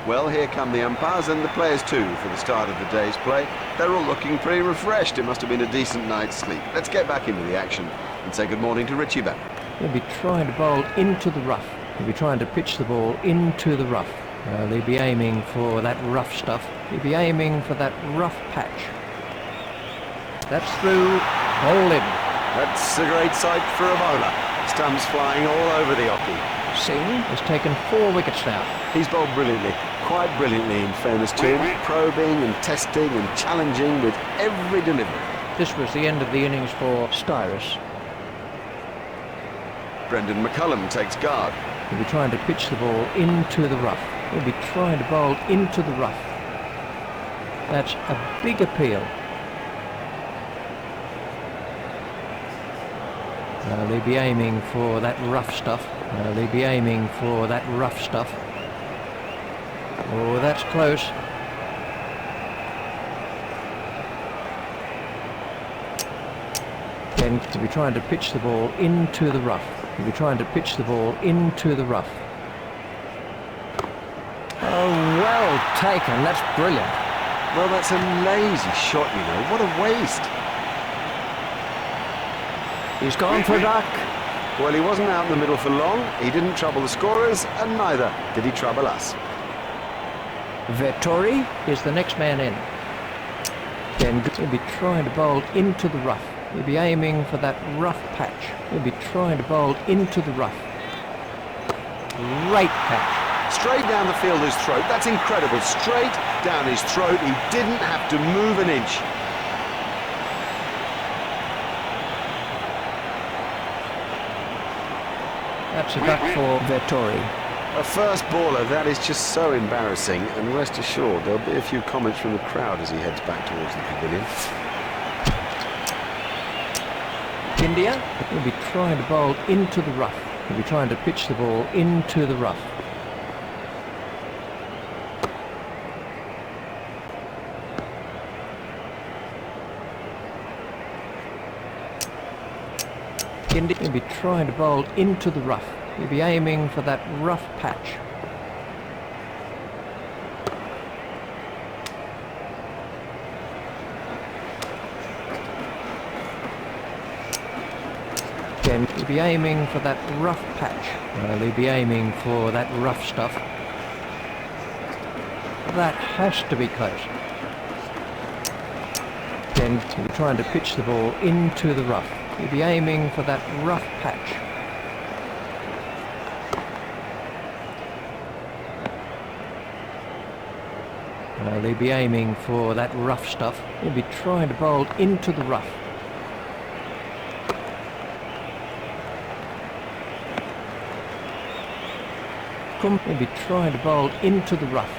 Well, here come the umpires and the players too for the start of the day's play. They're all looking pretty refreshed. It must have been a decent night's sleep. Let's get back into the action and say good morning to Richie back. He'll be trying to bowl into the rough. He'll be trying to pitch the ball into the rough. They'll be aiming for that rough stuff. He'll be aiming for that rough patch. That's through. Ball in. That's a great sight for a bowler. Stumps flying all over the oche. Singh has taken 4 wickets now. He's bowled brilliantly, quite brilliantly in fairness to him, probing and testing and challenging with every delivery. This was the end of the innings for Styrus. Brendan McCullum takes guard. He'll be trying to pitch the ball into the rough. He'll be trying to bowl into the rough. That's a big appeal. They'll be aiming for that rough stuff. They'll be aiming for that rough stuff. Oh, that's close. Then to be trying to pitch the ball into the rough. He'll be trying to pitch the ball into the rough. Oh, well taken. That's brilliant. Well, that's a lazy shot, you know. What a waste. He's gone for a duck. Well, he wasn't out in the middle for long. He didn't trouble the scorers, and neither did he trouble us. Vettori is the next man in. Then he'll be trying to bowl into the rough. He'll be aiming for that rough patch. He'll be trying to bowl into the rough. Great catch. Straight down the fielder's throat. That's incredible. Straight down his throat. He didn't have to move an inch. That's a duck for Vettori. A first baller, that is just so embarrassing, and rest assured there'll be a few comments from the crowd as he heads back towards the pavilion. India, he'll be trying to bowl into the rough. He'll be trying to pitch the ball into the rough. India will be trying to bowl into the rough. He'll be aiming for that rough patch. Again, he'll be aiming for that rough patch. He'll be aiming for that rough stuff. That has to be close. Again, he'll be trying to pitch the ball into the rough. He'll be aiming for that rough patch. They'll be aiming for that rough stuff. He'll be trying to bowl into the rough. He'll be trying to bowl into the rough.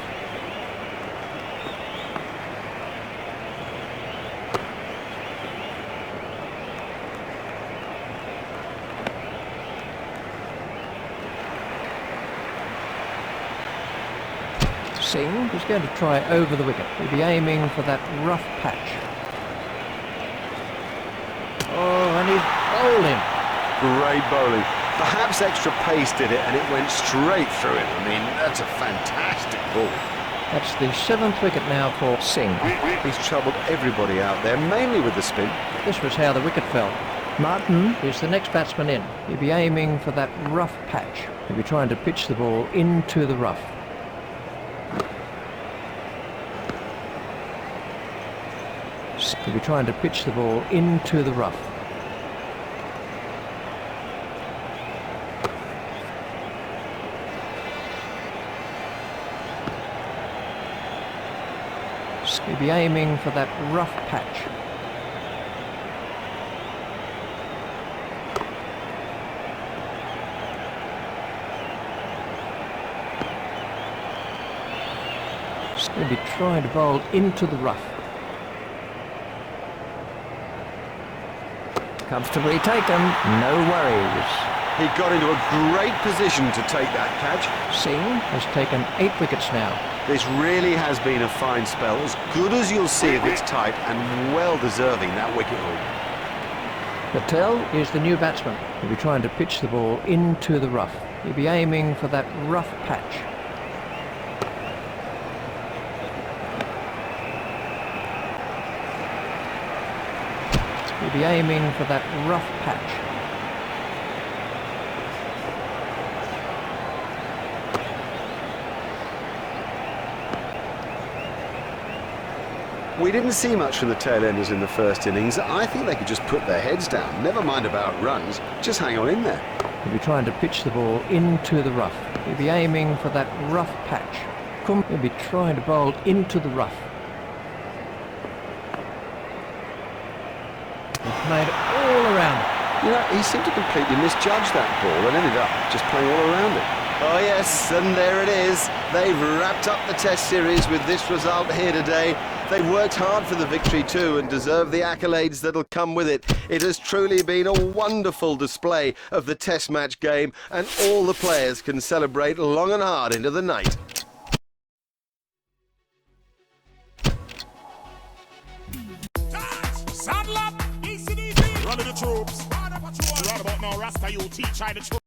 Singh is going to try over the wicket. He'll be aiming for that rough patch. Oh, and he's bowling. Great bowling. Perhaps extra pace did it, and it went straight through him. I mean, that's a fantastic ball. That's the 7th wicket now for Singh. He's troubled everybody out there, mainly with the spin. This was how the wicket fell. Martin is the next batsman in. He'll be aiming for that rough patch. He'll be trying to pitch the ball into the rough. He'll be trying to pitch the ball into the rough. He'll be aiming for that rough patch. He'll be trying to bowl into the rough. Comfortably taken, no worries. He got into a great position to take that catch. Singh has taken 8 wickets now. This really has been a fine spell, as good as you'll see of its type, and well deserving that wicket haul. Patel is the new batsman. He'll be trying to pitch the ball into the rough. He'll be aiming for that rough patch. He'll be aiming for that rough patch. We didn't see much from the tail-enders in the first innings. I think they could just put their heads down. Never mind about runs. Just hang on in there. He'll be trying to pitch the ball into the rough. He'll be aiming for that rough patch. He'll be trying to bowl into the rough. He played it all around it. You know, he seemed to completely misjudge that ball and ended up just playing all around it. Oh yes, and there it is. They've wrapped up the Test series with this result here today. They've worked hard for the victory too and deserve the accolades that'll come with it. It has truly been a wonderful display of the Test match game, and all the players can celebrate long and hard into the night. Saddle up, easy, easy. Run to the troops. Right about now, Rasta, you teach I the troops.